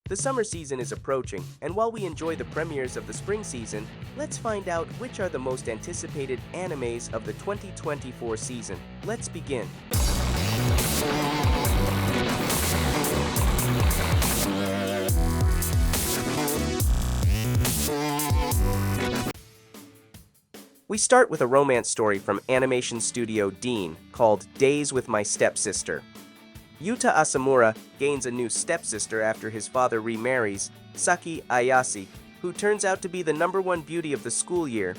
The summer season is approaching, and while we enjoy the premieres of the spring season, let's find out which are the most anticipated animes of the 2024 season. Let's begin. We start with a romance story from animation studio Dean called Days with My Stepsister. Yuta Asamura gains a new stepsister after his father remarries, Saki Ayase, who turns out to be the #1 beauty of the school year.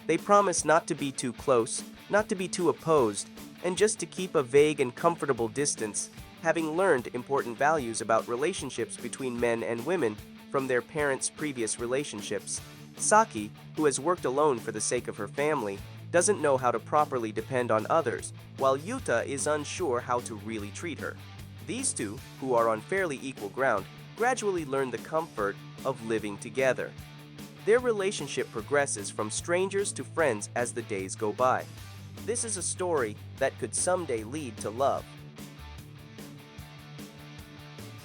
They promise not to be too close, not to be too opposed, and just to keep a vague and comfortable distance, having learned important values about relationships between men and women from their parents' previous relationships. Saki, who has worked alone for the sake of her family, doesn't know how to properly depend on others, while Yuta is unsure how to really treat her. These two, who are on fairly equal ground, gradually learn the comfort of living together. Their relationship progresses from strangers to friends as the days go by. This is a story that could someday lead to love.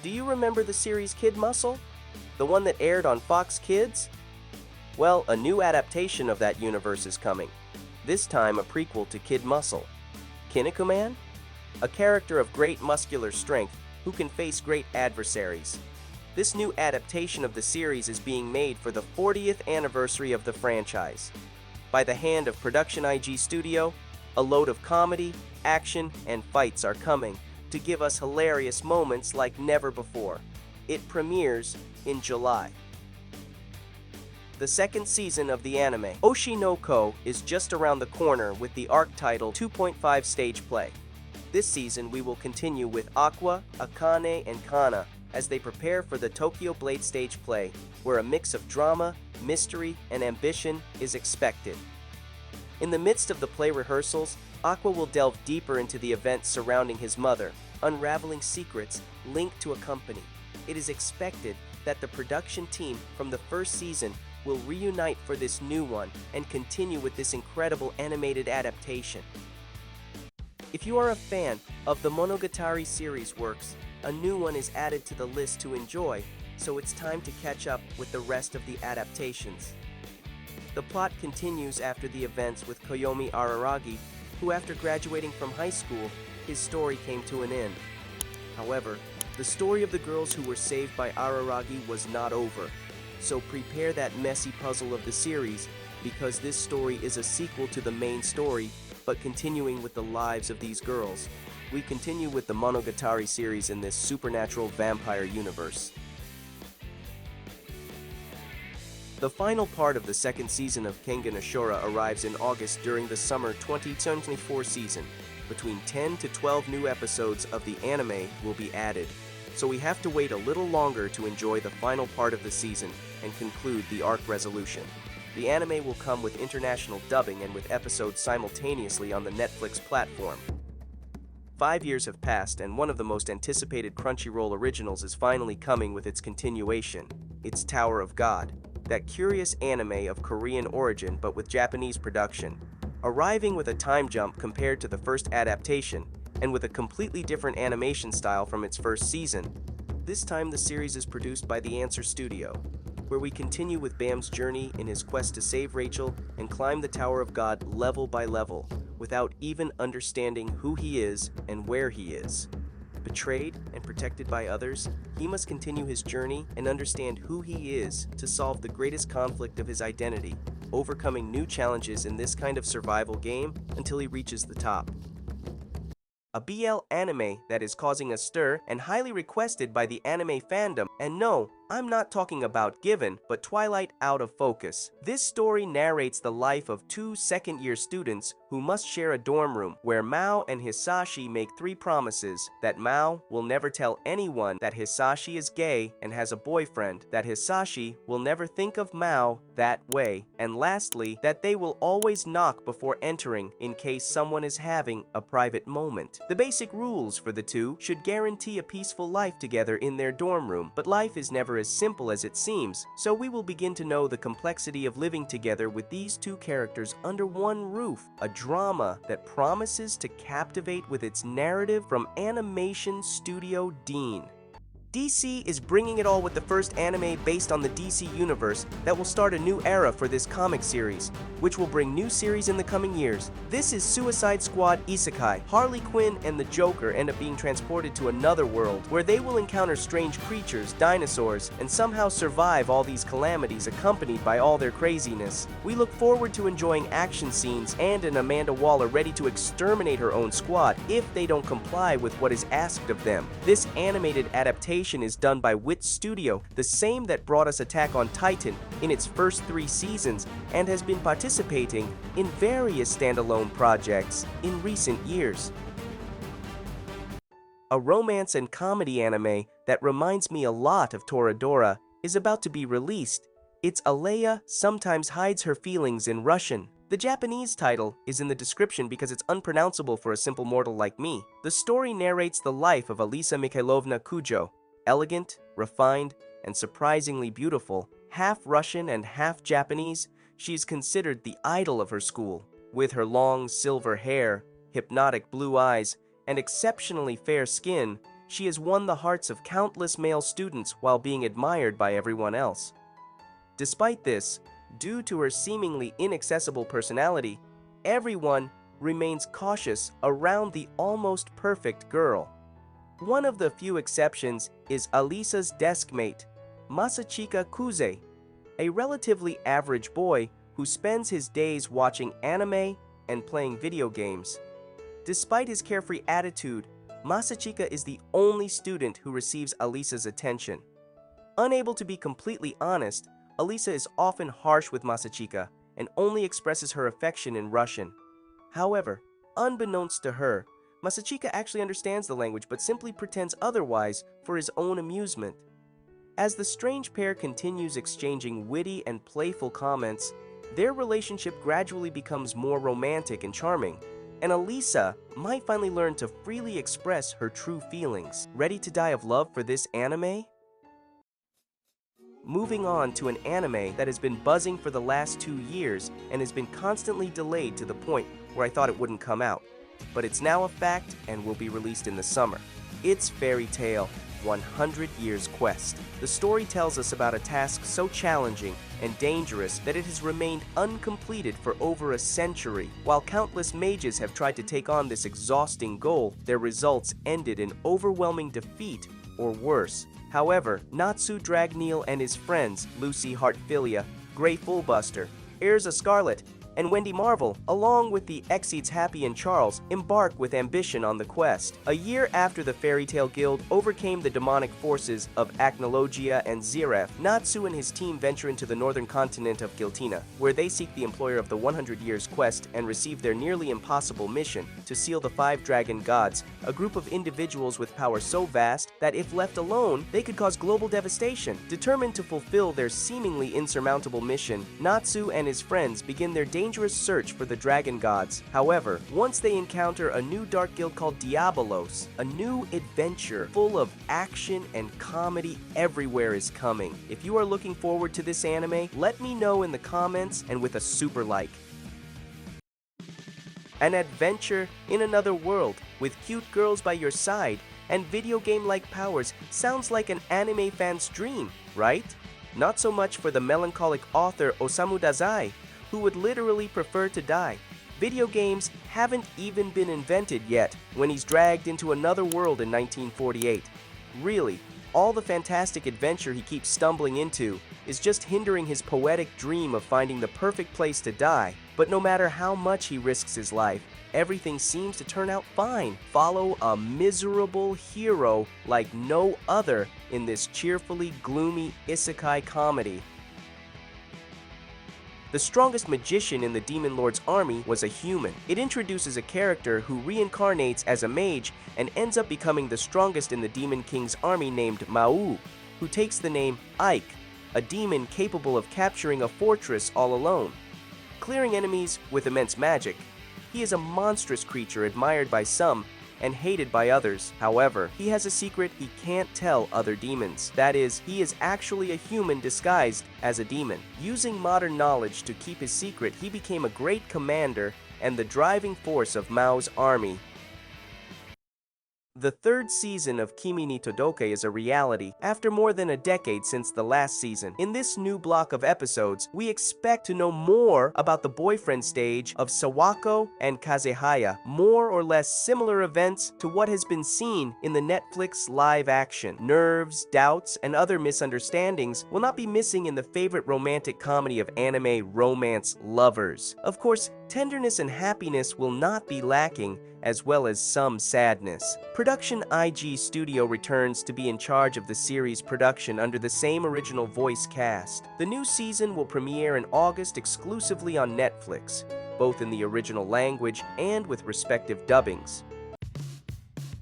Do you remember the series Kid Muscle? The one that aired on Fox Kids? Well, a new adaptation of that universe is coming. This time a prequel to Kid Muscle. Kinnikuman? A character of great muscular strength who can face great adversaries. This new adaptation of the series is being made for the 40th anniversary of the franchise. By the hand of Production IG Studio, a load of comedy, action, and fights are coming to give us hilarious moments like never before. It premieres in July. The second season of the anime, Oshi no Ko, is just around the corner with the arc title 2.5 stage play. This season we will continue with Aqua, Akane, and Kana as they prepare for the Tokyo Blade stage play, where a mix of drama, mystery, and ambition is expected. In the midst of the play rehearsals, Aqua will delve deeper into the events surrounding his mother, unraveling secrets linked to a company. It is expected that the production team from the first season will reunite for this new one and continue with this incredible animated adaptation. If you are a fan of the Monogatari series works, a new one is added to the list to enjoy, so it's time to catch up with the rest of the adaptations. The plot continues after the events with Koyomi Araragi, who after graduating from high school, his story came to an end. However, the story of the girls who were saved by Araragi was not over. So prepare that messy puzzle of the series, because this story is a sequel to the main story, but continuing with the lives of these girls. We continue with the Monogatari series in this supernatural vampire universe. The final part of the second season of Kengan Ashura arrives in August during the summer 2024 season. Between 10 to 12 new episodes of the anime will be added, so we have to wait a little longer to enjoy the final part of the season and conclude the arc resolution. The anime will come with international dubbing and with episodes simultaneously on the Netflix platform. 5 years have passed and one of the most anticipated Crunchyroll originals is finally coming with its continuation. It's Tower of God, that curious anime of Korean origin but with Japanese production, arriving with a time jump compared to the first adaptation, and with a completely different animation style from its first season. This time the series is produced by the Answer Studio, where we continue with Bam's journey in his quest to save Rachel and climb the Tower of God level by level, without even understanding who he is and where he is. Betrayed and protected by others, he must continue his journey and understand who he is to solve the greatest conflict of his identity, overcoming new challenges in this kind of survival game until he reaches the top. A BL anime that is causing a stir and highly requested by the anime fandom. And no, I'm not talking about Given, but Twilight Out of Focus. This story narrates the life of two second-year students who must share a dorm room, where Mao and Hisashi make 3 promises: that Mao will never tell anyone that Hisashi is gay and has a boyfriend, that Hisashi will never think of Mao that way, and lastly, that they will always knock before entering in case someone is having a private moment. The basic rules for the two should guarantee a peaceful life together in their dorm room, but life is never as simple as it seems, so we will begin to know the complexity of living together with these two characters under one roof, a drama that promises to captivate with its narrative from animation studio Dean. DC is bringing it all with the first anime based on the DC universe that will start a new era for this comic series, which will bring new series in the coming years. This is Suicide Squad Isekai. Harley Quinn and the Joker end up being transported to another world, where they will encounter strange creatures, dinosaurs, and somehow survive all these calamities accompanied by all their craziness. We look forward to enjoying action scenes and an Amanda Waller ready to exterminate her own squad if they don't comply with what is asked of them. This animated adaptation is done by Wit Studio, the same that brought us Attack on Titan in its first 3 seasons and has been participating in various standalone projects in recent years. A romance and comedy anime that reminds me a lot of Toradora is about to be released. It's Alya Sometimes Hides Her Feelings in Russian. The Japanese title is in the description because it's unpronounceable for a simple mortal like me. The story narrates the life of Alisa Mikhailovna Kujo, elegant, refined, and surprisingly beautiful. Half Russian and half Japanese, she is considered the idol of her school. With her long silver hair, hypnotic blue eyes, and exceptionally fair skin, she has won the hearts of countless male students while being admired by everyone else. Despite this, due to her seemingly inaccessible personality, everyone remains cautious around the almost perfect girl. One of the few exceptions is Alisa's deskmate, Masachika Kuze, a relatively average boy who spends his days watching anime and playing video games. Despite his carefree attitude, Masachika is the only student who receives Alisa's attention. Unable to be completely honest, Alisa is often harsh with Masachika and only expresses her affection in Russian. However, unbeknownst to her, Masachika actually understands the language but simply pretends otherwise for his own amusement. As the strange pair continues exchanging witty and playful comments, their relationship gradually becomes more romantic and charming, and Alisa might finally learn to freely express her true feelings. Ready to die of love for this anime? Moving on to an anime that has been buzzing for the last 2 years and has been constantly delayed to the point where I thought it wouldn't come out. But it's now a fact and will be released in the summer. It's Fairy Tail 100 Years Quest. The story tells us about a task so challenging and dangerous that it has remained uncompleted for over a century. While countless mages have tried to take on this exhausting goal, their results ended in overwhelming defeat or worse. However, Natsu Dragneel and his friends, Lucy Heartfilia, Grey Fullbuster, Erza Scarlet, and Wendy Marvel, along with the Exceeds Happy and Charles, embark with ambition on the quest. A year after the Fairy Tail Guild overcame the demonic forces of Acnologia and Zeref, Natsu and his team venture into the northern continent of Giltina, where they seek the employer of the 100 Years Quest and receive their nearly impossible mission to seal the 5 Dragon Gods, a group of individuals with power so vast that if left alone, they could cause global devastation. Determined to fulfill their seemingly insurmountable mission, Natsu and his friends begin their dangerous search for the Dragon Gods. However, once they encounter a new dark guild called Diabolos, a new adventure full of action and comedy everywhere is coming. If you are looking forward to this anime, let me know in the comments and with a super like. An adventure in another world with cute girls by your side and video game-like powers sounds like an anime fan's dream, right? Not so much for the melancholic author Osamu Dazai, who would literally prefer to die. Video games haven't even been invented yet when he's dragged into another world in 1948. Really, all the fantastic adventure he keeps stumbling into is just hindering his poetic dream of finding the perfect place to die. But no matter how much he risks his life, everything seems to turn out fine. Follow a miserable hero like no other in this cheerfully gloomy isekai comedy. The strongest magician in the Demon Lord's army was a human. It introduces a character who reincarnates as a mage and ends up becoming the strongest in the Demon King's army named Mau, who takes the name Ike, a demon capable of capturing a fortress all alone, clearing enemies with immense magic. He is a monstrous creature admired by some and hated by others. However, he has a secret he can't tell other demons. That is, he is actually a human disguised as a demon. Using modern knowledge to keep his secret, he became a great commander and the driving force of Mao's army. The third season of Kimi ni Todoke is a reality after more than a decade since the last season. In this new block of episodes, we expect to know more about the boyfriend stage of Sawako and Kazehaya, more or less similar events to what has been seen in the Netflix live action. Nerves, doubts, and other misunderstandings will not be missing in the favorite romantic comedy of anime romance lovers. Of course, tenderness and happiness will not be lacking, as well as some sadness. Production IG Studio returns to be in charge of the series production under the same original voice cast. The new season will premiere in August exclusively on Netflix, both in the original language and with respective dubbings.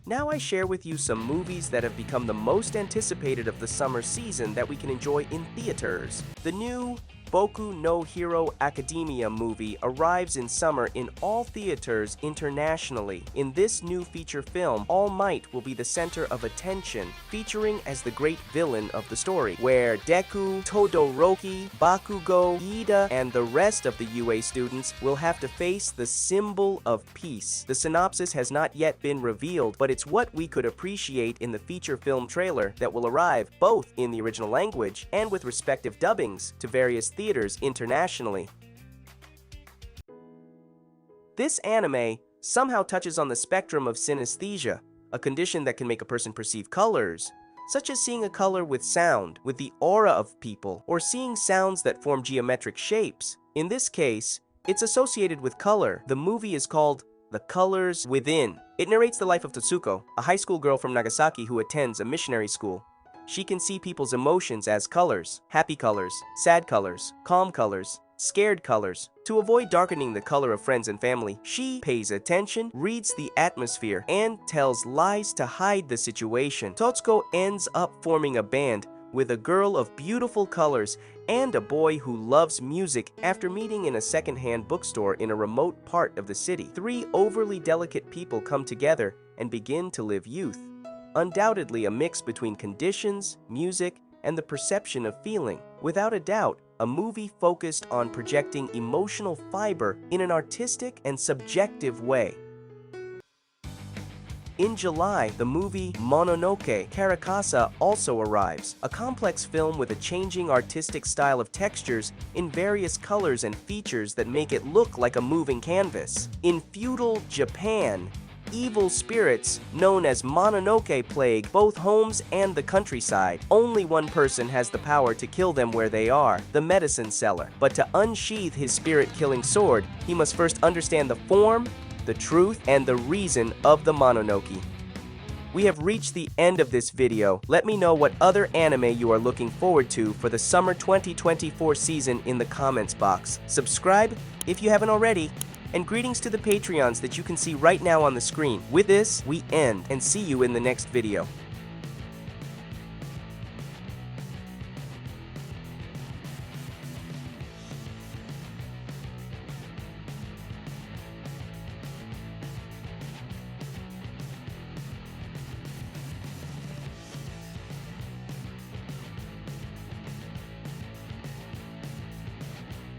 Now I share with you some movies that have become the most anticipated of the summer season that we can enjoy in theaters. The new Boku no Hero Academia movie arrives in summer in all theaters internationally. In this new feature film, All Might will be the center of attention, featuring as the great villain of the story, where Deku, Todoroki, Bakugo, Ida, and the rest of the UA students will have to face the symbol of peace. The synopsis has not yet been revealed, but it's what we could appreciate in the feature film trailer that will arrive both in the original language and with respective dubbings to various theaters internationally. This anime somehow touches on the spectrum of synesthesia, a condition that can make a person perceive colors, such as seeing a color with sound, with the aura of people, or seeing sounds that form geometric shapes. In this case, it's associated with color. The movie is called The Colors Within. It narrates the life of Totsuko, a high school girl from Nagasaki who attends a missionary school. She can see people's emotions as colors: happy colors, sad colors, calm colors, scared colors. To avoid darkening the color of friends and family, she pays attention, reads the atmosphere, and tells lies to hide the situation. Totsuko ends up forming a band with a girl of beautiful colors and a boy who loves music after meeting in a second-hand bookstore in a remote part of the city. Three overly delicate people come together and begin to live youth. Undoubtedly a mix between conditions, music, and the perception of feeling. Without a doubt, a movie focused on projecting emotional fiber in an artistic and subjective way. In July, the movie Mononoke Karakasa also arrives, a complex film with a changing artistic style of textures in various colors and features that make it look like a moving canvas. In feudal Japan, evil spirits, known as Mononoke, plague both homes and the countryside. Only one person has the power to kill them where they are, the medicine seller. But to unsheath his spirit-killing sword, he must first understand the form, the truth, and the reason of the Mononoke. We have reached the end of this video. Let me know what other anime you are looking forward to for the summer 2024 season in the comments box. Subscribe if you haven't already. And greetings to the Patreons that you can see right now on the screen. With this, we end and see you in the next video.